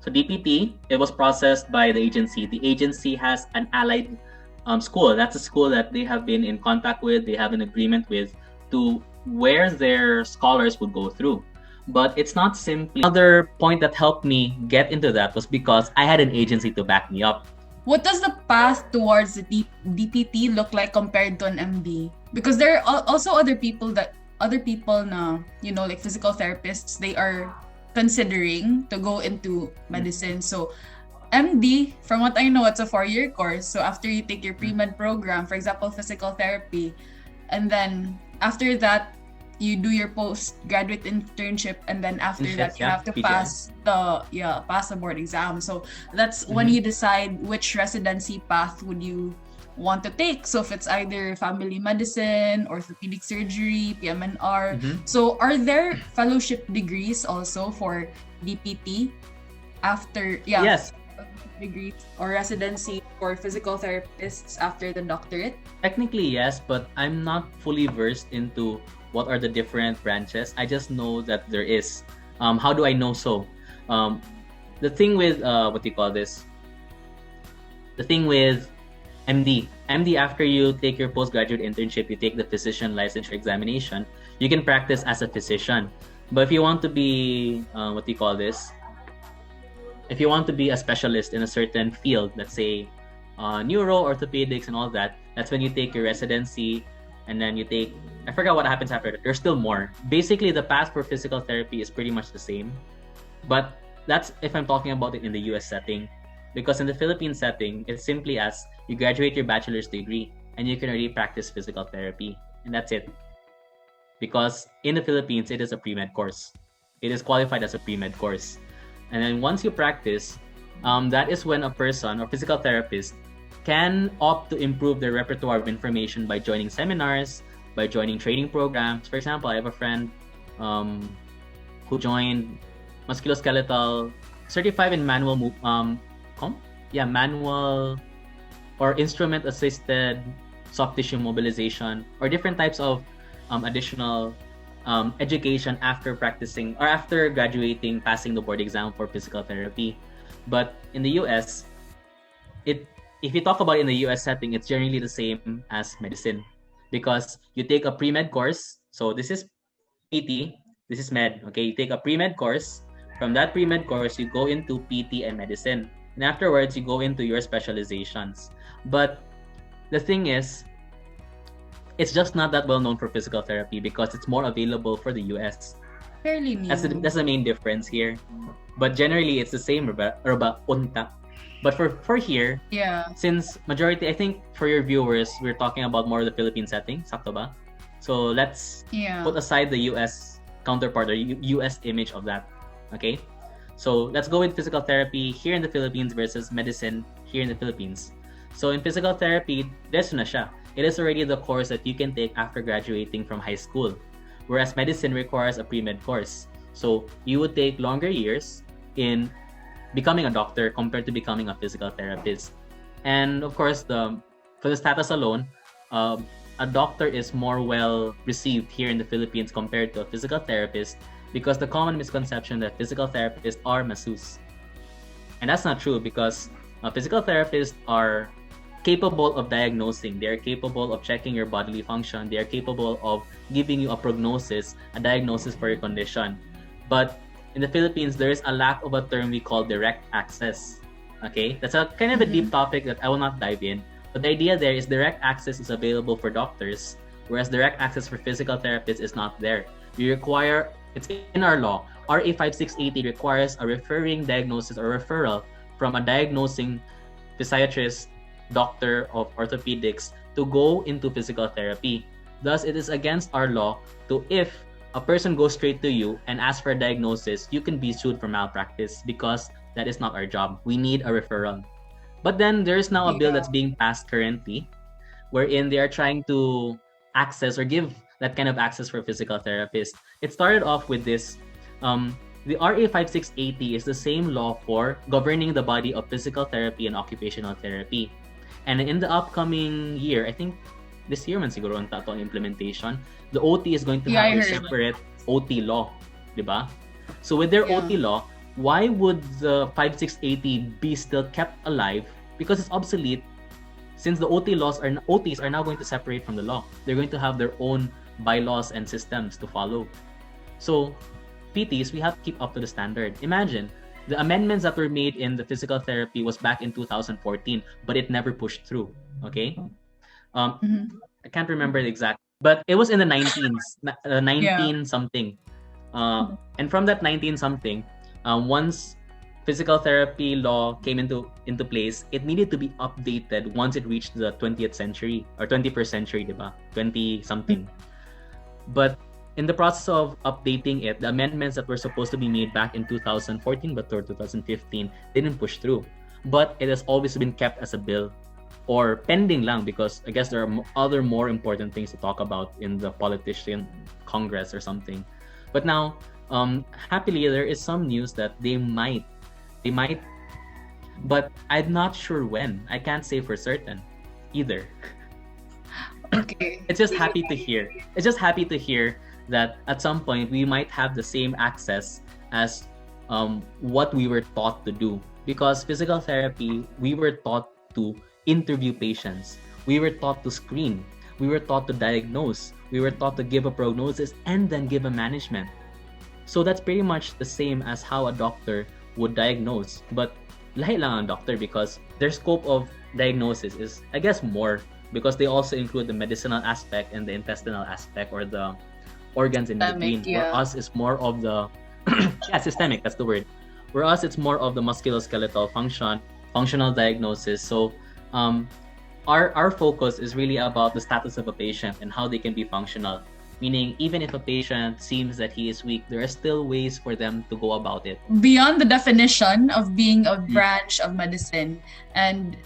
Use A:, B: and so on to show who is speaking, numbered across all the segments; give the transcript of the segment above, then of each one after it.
A: So DPT, it was processed by the agency. The agency has an allied school. That's a school that they have been in contact with, they have an agreement with, to where their scholars would go through. But it's not simply. Another point that helped me get into that was because I had an agency to back me up.
B: What does the path towards the DPT look like compared to an MD? Because there are also other people na, like physical therapists, they are considering to go into medicine. So MD, from what I know, it's a 4-year course. So after you take your pre-med program, for example, physical therapy, and then after that, you do your postgraduate internship, and then after that, you have to pass the board exam. So that's when you decide which residency path would you want to take. So if it's either family medicine, orthopedic surgery, PM&R. So are there fellowship degrees also for DPT after?
A: Yes.
B: Degrees or residency for physical therapists after the doctorate?
A: Technically, yes, but I'm not fully versed into what are the different branches. I just know that there is. How do I know so? The thing with the thing with MD, after you take your postgraduate internship, you take the physician licensure examination, you can practice as a physician. But if you want to be, if you want to be a specialist in a certain field, let's say neuro, orthopedics, and all that, that's when you take your residency, and then you take, I forgot what happens after that. There's still more. Basically, the path for physical therapy is pretty much the same. But that's if I'm talking about it in the US setting. Because in the Philippine setting, it's simply as you graduate your bachelor's degree and you can already practice physical therapy. And that's it. Because in the Philippines, it is a pre-med course. It is qualified as a pre-med course. And then once you practice, that is when a person or physical therapist can opt to improve their repertoire of information by joining seminars, by joining training programs. For example, I have a friend who joined musculoskeletal, certified in manual manual or instrument assisted soft tissue mobilization, or different types of additional education after practicing or after graduating, passing the board exam for physical therapy. But in the US, if you talk about it in the US setting, it's generally the same as medicine, because you take a pre-med course. So this is PT, this is med. Okay, you take a pre-med course. From that pre-med course, you go into PT and medicine. And afterwards, you go into your specializations. But the thing is, it's just not that well known for physical therapy because it's more available for the US.
B: Fairly new.
A: That's the main difference here. But generally, it's the same, unta. But for here, since majority, I think for your viewers, we're talking about more of the Philippine setting, sakto ba? So let's put aside the US counterpart or US image of that, okay? So let's go with physical therapy here in the Philippines versus medicine here in the Philippines. So in physical therapy, desu na siya. It is already the course that you can take after graduating from high school, whereas medicine requires a pre-med course. So you would take longer years in becoming a doctor compared to becoming a physical therapist. And of course, for the status alone, a doctor is more well received here in the Philippines compared to a physical therapist, because the common misconception that physical therapists are masseuse. And that's not true, because physical therapists are capable of diagnosing, they are capable of checking your bodily function, they are capable of giving you a prognosis, a diagnosis for your condition. But in the Philippines, there is a lack of a term we call direct access. Okay, that's a kind of a deep topic that I will not dive in. But the idea there is direct access is available for doctors, whereas direct access for physical therapists is not there. It's in our law. RA 5680 requires a referring diagnosis or referral from a diagnosing physiatrist, doctor of orthopedics, to go into physical therapy. Thus, it is against our law to, if a person goes straight to you and asks for a diagnosis, you can be sued for malpractice, because that is not our job. We need a referral. But then there is now a bill that's being passed currently, wherein they are trying to access or give that kind of access for physical therapists. It started off with this. The RA 5680 is the same law for governing the body of physical therapy and occupational therapy. And in the upcoming year, I think this year man siguro ang tato ang implementation, the OT is going to have a separate OT law, diba? So with their OT law, why would the 5680 be still kept alive? Because it's obsolete, since the OTs are now going to separate from the law. They're going to have their own bylaws and systems to follow. So PTs, we have to keep up to the standard. Imagine, the amendments that were made in the physical therapy was back in 2014, but it never pushed through. Okay? I can't remember the exact, but it was in the 19s, 19 something. And from that 19 something, once physical therapy law came into place, it needed to be updated once it reached the 20th century or 21st century, diba? 20 something. But in the process of updating it, the amendments that were supposed to be made back in 2014 but or 2015 didn't push through. But it has always been kept as a bill or pending lang, because I guess there are other more important things to talk about in the politician congress or something. But now, happily, there is some news that they might, but I'm not sure when. I can't say for certain either.
B: Okay.
A: It's just happy to hear. It's just happy to hear that at some point we might have the same access as what we were taught to do. Because physical therapy, we were taught to interview patients. We were taught to screen. We were taught to diagnose. We were taught to give a prognosis and then give a management. So that's pretty much the same as how a doctor would diagnose. But lahi lang ang doctor, because their scope of diagnosis is, I guess, more, because they also include the medicinal aspect and the intestinal aspect, or the organs in between. For us, it's more of the systemic, that's the word. For us, it's more of the musculoskeletal functional diagnosis. So our focus is really about the status of a patient and how they can be functional. Meaning, even if a patient seems that he is weak, there are still ways for them to go about it.
B: Beyond the definition of being a branch of medicine and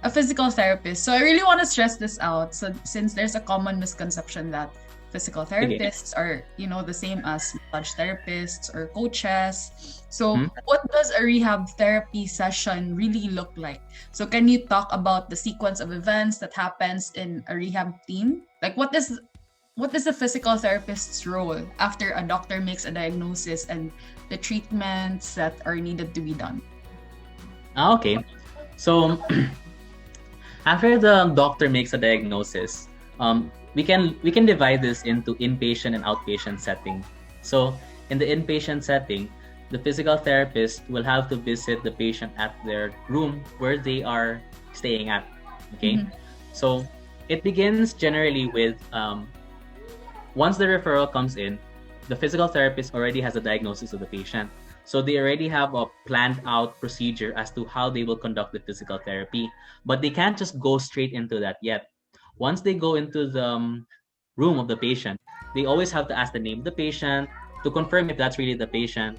B: a physical therapist. So I really want to stress this out. So since there's a common misconception that physical therapists are, the same as massage therapists or coaches. So what does a rehab therapy session really look like? So can you talk about the sequence of events that happens in a rehab team? Like what is the physical therapist's role after a doctor makes a diagnosis and the treatments that are needed to be done?
A: Okay. So after the doctor makes a diagnosis, we can divide this into inpatient and outpatient setting. So in the inpatient setting, the physical therapist will have to visit the patient at their room where they are staying at. Okay. So it begins generally with once the referral comes in, the physical therapist already has a diagnosis of the patient. So they already have a planned out procedure as to how they will conduct the physical therapy. But they can't just go straight into that yet. Once they go into the room of the patient, they always have to ask the name of the patient to confirm if that's really the patient,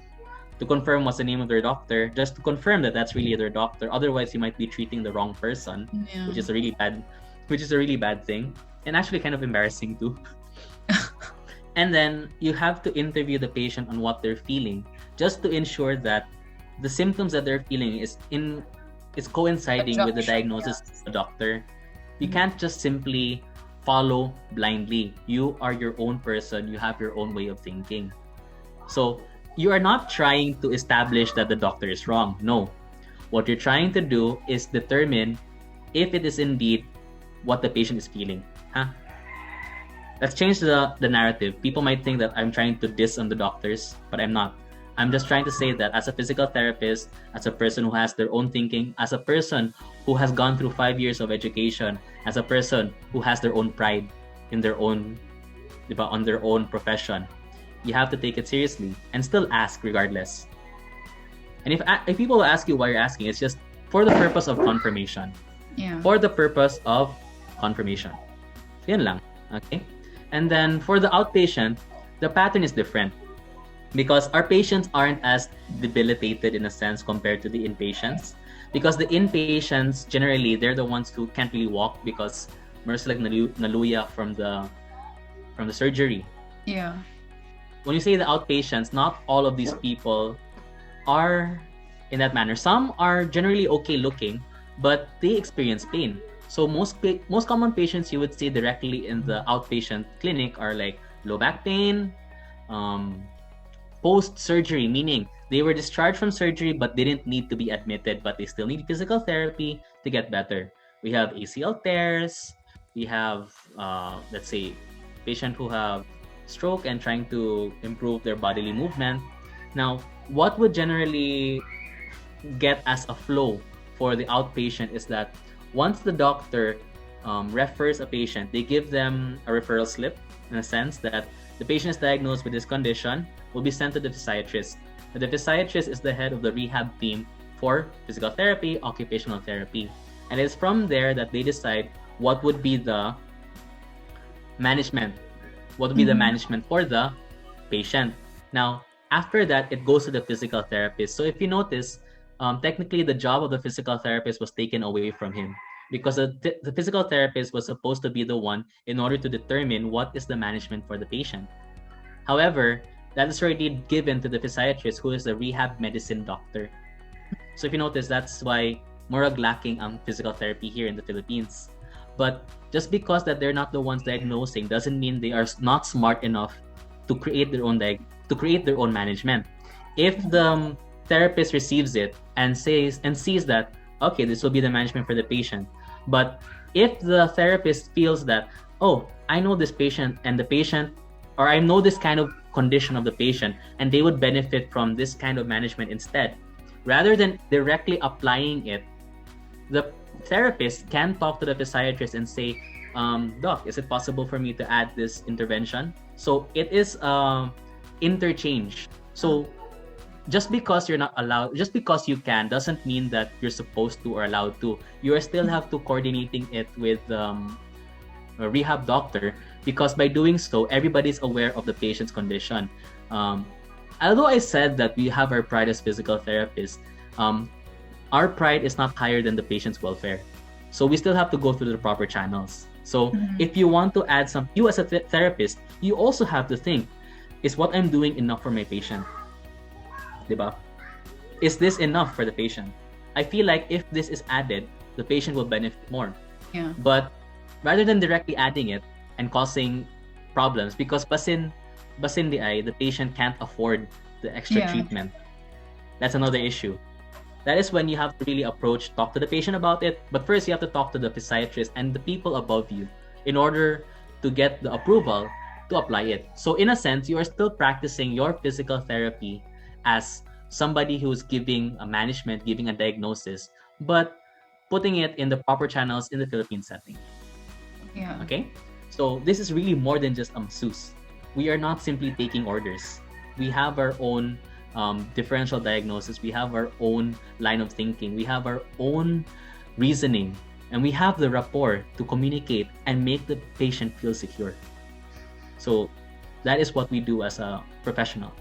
A: to confirm what's the name of their doctor, just to confirm that that's really their doctor. Otherwise, you might be treating the wrong person, which is a really bad thing, and actually kind of embarrassing too. And then you have to interview the patient on what they're feeling, just to ensure that the symptoms that they're feeling is coinciding with the diagnosis of the doctor. You can't just simply follow blindly. You are your own person. You have your own way of thinking. So you are not trying to establish that the doctor is wrong. No. What you're trying to do is determine if it is indeed what the patient is feeling. Let's change the narrative. People might think that I'm trying to diss on the doctors, but I'm not. I'm just trying to say that as a physical therapist, as a person who has their own thinking, as a person who has gone through 5 years of education, as a person who has their own pride in their own, on their own profession, you have to take it seriously and still ask regardless. And if people ask you why you're asking, it's just for the purpose of confirmation. For the purpose of confirmation. Yun lang. Okay? And then for the outpatient, the pattern is different, because our patients aren't as debilitated in a sense compared to the inpatients. Because the inpatients, generally, they're the ones who can't really walk because most like naluya from the surgery.
B: Yeah.
A: When you say the outpatients, not all of these people are in that manner. Some are generally okay looking, but they experience pain. So most common patients you would see directly in the outpatient clinic are like low back pain, post-surgery, meaning they were discharged from surgery but didn't need to be admitted, but they still need physical therapy to get better. We have ACL tears. We have, let's say, patients who have stroke and trying to improve their bodily movement. Now, what would generally get as a flow for the outpatient is that once the doctor refers a patient, they give them a referral slip in a sense that the patient is diagnosed with this condition, will be sent to the physiatrist. The physiatrist is the head of the rehab team for physical therapy, occupational therapy. And it's from there that they decide what would be the management. What would be the management for the patient. Now, after that, it goes to the physical therapist. So if you notice, technically the job of the physical therapist was taken away from him because the physical therapist was supposed to be the one in order to determine what is the management for the patient. However, that is already given to the physiatrist who is the rehab medicine doctor. So if you notice, that's why morag lacking ang physical therapy here in the Philippines. But just because that they're not the ones diagnosing doesn't mean they are not smart enough to create their own management. If the therapist receives it and sees that, okay, this will be the management for the patient. But if the therapist feels that, oh, I know this patient and the patient, or I know this kind of condition of the patient and they would benefit from this kind of management instead, rather than directly applying it, the therapist can talk to the physiatrist and say, Doc, is it possible for me to add this intervention? So it is interchange. So just because you're not allowed, just because you can, doesn't mean that you're supposed to or allowed to. You still have to coordinating it with a rehab doctor, because by doing so, everybody's aware of the patient's condition. Although I said that we have our pride as physical therapists, our pride is not higher than the patient's welfare. So we still have to go through the proper channels. So if you want to add some, you as a therapist, you also have to think, is what I'm doing enough for my patient? Diba? Is this enough for the patient? I feel like if this is added, the patient will benefit more.
B: Yeah.
A: But rather than directly adding it and causing problems, because basin di ay, the patient can't afford the extra treatment. That's another issue. That is when you have to really talk to the patient about it. But first, you have to talk to the physiatrist and the people above you in order to get the approval to apply it. So in a sense, you are still practicing your physical therapy as somebody who is giving a management, giving a diagnosis, but putting it in the proper channels in the Philippine setting.
B: Yeah.
A: Okay? So this is really more than just a masseuse. We are not simply taking orders. We have our own differential diagnosis. We have our own line of thinking. We have our own reasoning. And we have the rapport to communicate and make the patient feel secure. So that is what we do as a professional.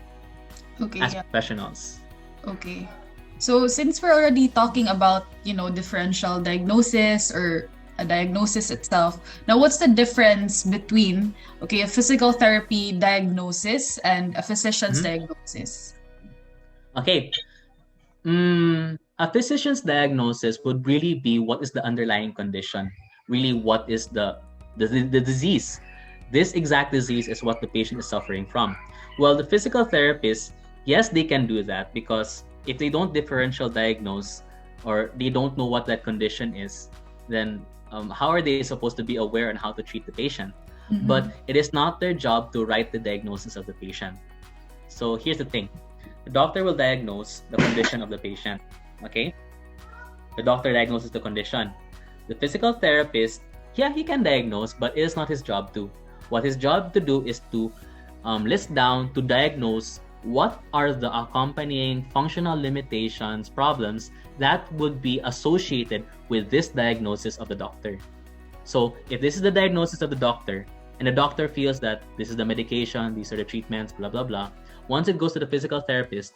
B: Okay.
A: As professionals.
B: Okay. So since we're already talking about, differential diagnosis or a diagnosis itself, now what's the difference between, a physical therapy diagnosis and a physician's diagnosis?
A: Okay. A physician's diagnosis would really be what is the underlying condition, really what is the disease. This exact disease is what the patient is suffering from. Well, the physical therapist, yes, they can do that, because if they don't differential diagnose or they don't know what that condition is, then how are they supposed to be aware on how to treat the patient? But it is not their job to write the diagnosis of the patient. So here's the thing. The doctor will diagnose the condition of the patient, okay? The doctor diagnoses the condition. The physical therapist, he can diagnose, but it is not his job to. What his job to do is to list down, to diagnose what are the accompanying functional limitations, problems that would be associated with this diagnosis of the doctor. So if this is the diagnosis of the doctor, and the doctor feels that this is the medication, these are the treatments, blah, blah, blah, once it goes to the physical therapist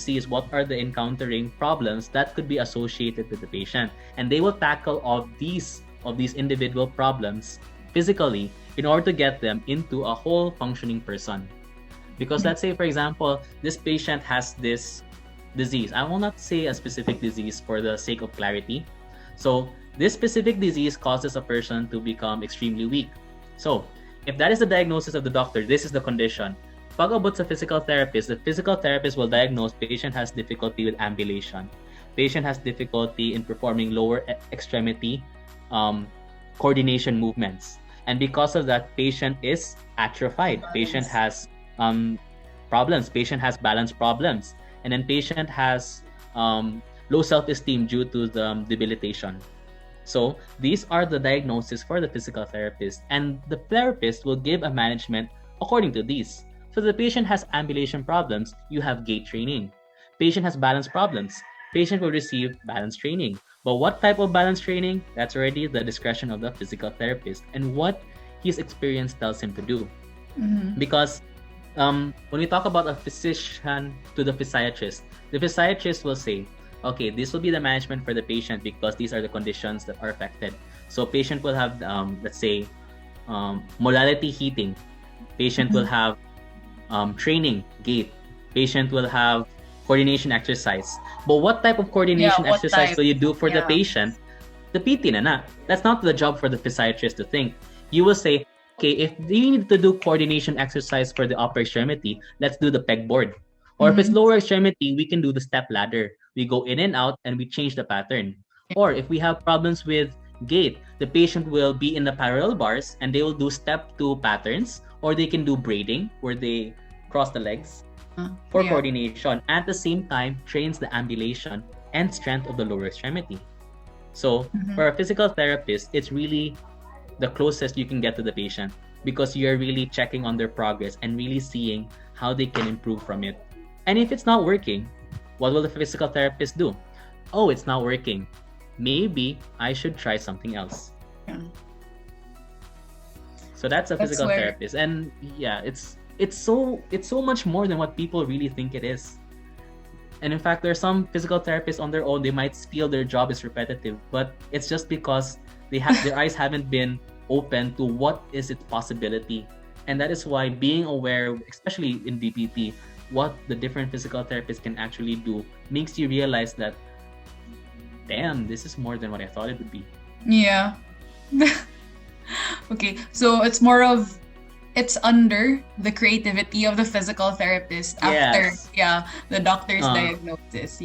A: sees what are the encountering problems that could be associated with the patient. And they will tackle all these individual problems physically in order to get them into a whole functioning person. Because let's say, for example, this patient has this disease. I will not say a specific disease for the sake of clarity. So this specific disease causes a person to become extremely weak. So if that is the diagnosis of the doctor, this is the condition. pag abot sa physical therapist, the physical therapist will diagnose patient has difficulty with ambulation. Patient has difficulty in performing lower extremity coordination movements. And because of that, patient is atrophied. Patient has problems. Patient has balance problems. And then patient has low self-esteem due to the debilitation. So these are the diagnoses for the physical therapist. And the therapist will give a management according to these. So the patient has ambulation problems, you have gait training. Patient has balance problems, patient will receive balance training. But what type of balance training? That's already the discretion of the physical therapist and what his experience tells him to do. Because when we talk about a physician to the physiatrist will say, okay, this will be the management for the patient because these are the conditions that are affected. So patient will have, let's say, molality heating. Patient will have training, gait. Patient will have coordination exercise. But what type of coordination exercise will you do for the patient? The PT na. That's not the job for the physiatrist to think. You will say, okay, if you need to do coordination exercise for the upper extremity, let's do the pegboard. Or if it's lower extremity, we can do the step ladder. We go in and out and we change the pattern. Or if we have problems with gait, the patient will be in the parallel bars and they will do step 2 patterns, or they can do braiding where they cross the legs for coordination. At the same time, trains the ambulation and strength of the lower extremity. So for a physical therapist, it's really the closest you can get to the patient because you're really checking on their progress and really seeing how they can improve from it. And if it's not working, what will the physical therapist do? Oh, it's not working. Maybe I should try something else. So that's a physical therapist. And yeah, it's so much more than what people really think it is. And in fact, there are some physical therapists on their own, they might feel their job is repetitive, but it's just because their eyes haven't been open to what is its possibility. And that is why being aware, especially in DPT, what the different physical therapists can actually do makes you realize that, damn, this is more than what I thought it would be.
B: Yeah. Okay, so it's under the creativity of the physical therapist after the doctor's diagnosis.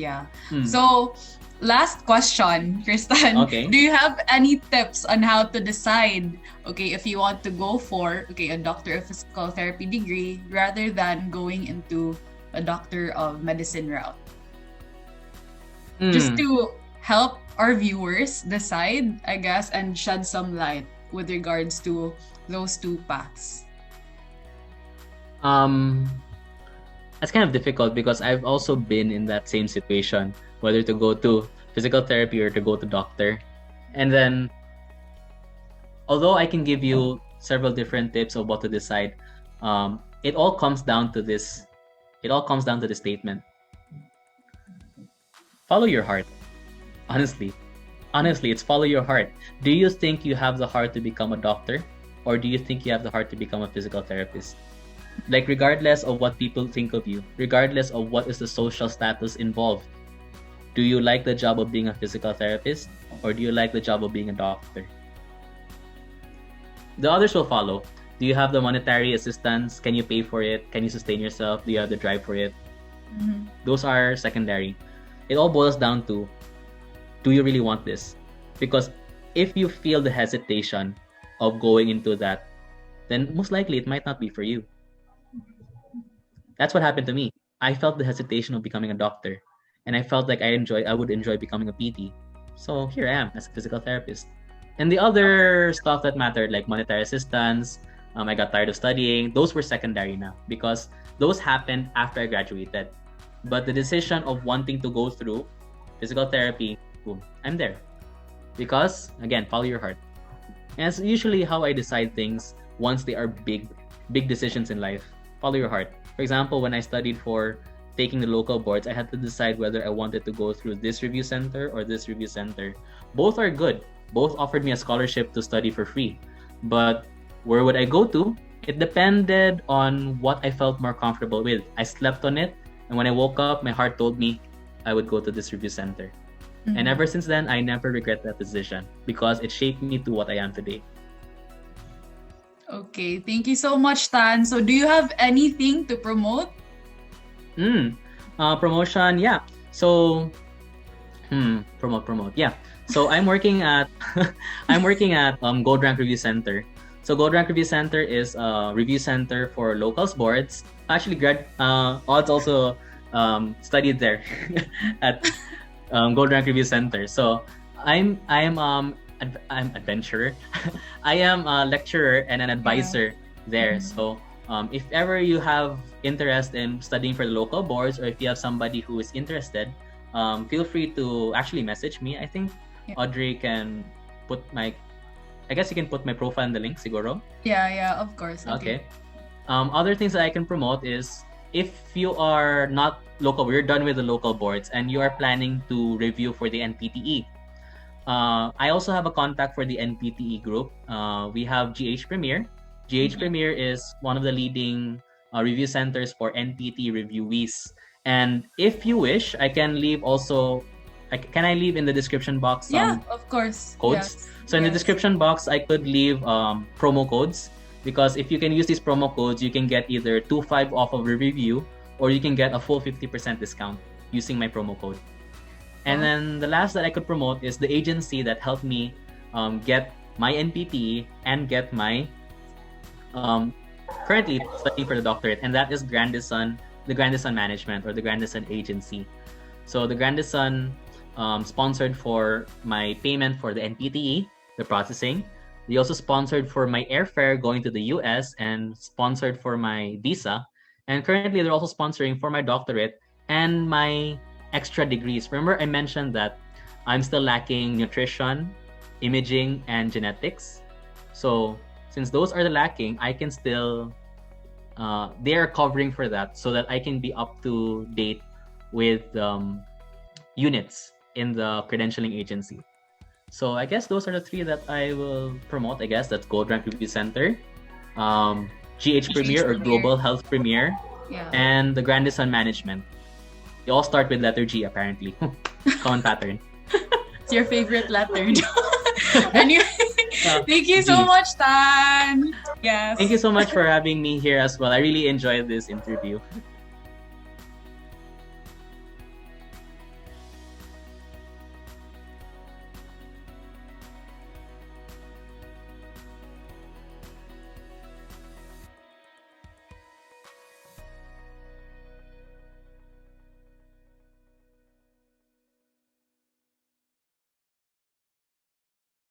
B: So last question, Kristan.
A: Okay.
B: Do you have any tips on how to decide, okay, if you want to go for a doctor of physical therapy degree rather than going into a doctor of medicine route? Just to help our viewers decide, I guess, and shed some light with regards to those two paths.
A: That's kind of difficult because I've also been in that same situation, whether to go to physical therapy or to go to doctor. And then, although I can give you several different tips of what to decide, it all comes down to this. It all comes down to the statement. Follow your heart. Honestly, it's follow your heart. Do you think you have the heart to become a doctor? Or do you think you have the heart to become a physical therapist? Like, regardless of what people think of you, regardless of what is the social status involved, do you like the job of being a physical therapist? Or do you like the job of being a doctor? The others will follow. Do you have the monetary assistance? Can you pay for it? Can you sustain yourself? Do you have the drive for it? Those are secondary. It all boils down to, do you really want this? Because if you feel the hesitation of going into that, then most likely it might not be for you. That's what happened to me. I felt the hesitation of becoming a doctor, and I felt like I would enjoy becoming a PT. So here I am as a physical therapist. And the other stuff that mattered, like monetary assistance, I got tired of studying, those were secondary now because those happened after I graduated. But the decision of wanting to go through physical therapy, boom, I'm there. Because, again, follow your heart. And it's usually how I decide things once they are big decisions in life. Follow your heart. For example, when I studied for taking the local boards, I had to decide whether I wanted to go through this review center or this review center. Both are good. Both offered me a scholarship to study for free. But where would I go to? It depended on what I felt more comfortable with. I slept on it, and when I woke up, my heart told me I would go to this review center. And ever since then, I never regret that decision because it shaped me to what I am today.
B: Okay, thank you so much, Tan. So do you have anything to promote?
A: Promotion, yeah. So, promote. Yeah. So I'm working at Gold Rank Review Center. So Gold Rank Review Center is a review center for locals boards. Actually, Odds also studied there at Gold Rank Review Center. So I'm adventurer. I am a lecturer and an advisor there. So if ever you have interest in studying for the local boards, or if you have somebody who is interested, feel free to actually message me. I think Audrey can put I guess you can put my profile in the link, siguro.
B: Yeah, of course.
A: Okay. Other things that I can promote is, if you are not local, we're done with the local boards and you are planning to review for the NPTE. I also have a contact for the NPTE group. We have GH Premier. GH Premier is one of the leading review centers for NPT reviewees. And if you wish, I can leave also. Can I leave in the description box?
B: Yeah, of course.
A: Codes. Yes. So in the description box, I could leave promo codes, because if you can use these promo codes, you can get either 2.5 off of a review, or you can get a full 50% discount using my promo code. And then the last that I could promote is the agency that helped me get my NPT and get my currently studying for the doctorate, and that is the Grandison Management, or the Grandison Agency. So the Grandison sponsored for my payment for the NPTE, the processing. They also sponsored for my airfare going to the US, and sponsored for my visa. And currently, they're also sponsoring for my doctorate and my extra degrees. Remember, I mentioned that I'm still lacking nutrition, imaging, and genetics. So since those are the lacking, I can still, they are covering for that, so that I can be up to date with units in the credentialing agency. So I guess those are the three that I will promote. I guess that's Gold Rank Review Center, GH Premier, or Global Health Premier, and the Grandison Management. They all start with letter G, apparently. Common pattern.
B: It's your favorite letter. Anyway, thank you so much, Tan. Yes.
A: Thank you so much for having me here as well. I really enjoyed this interview.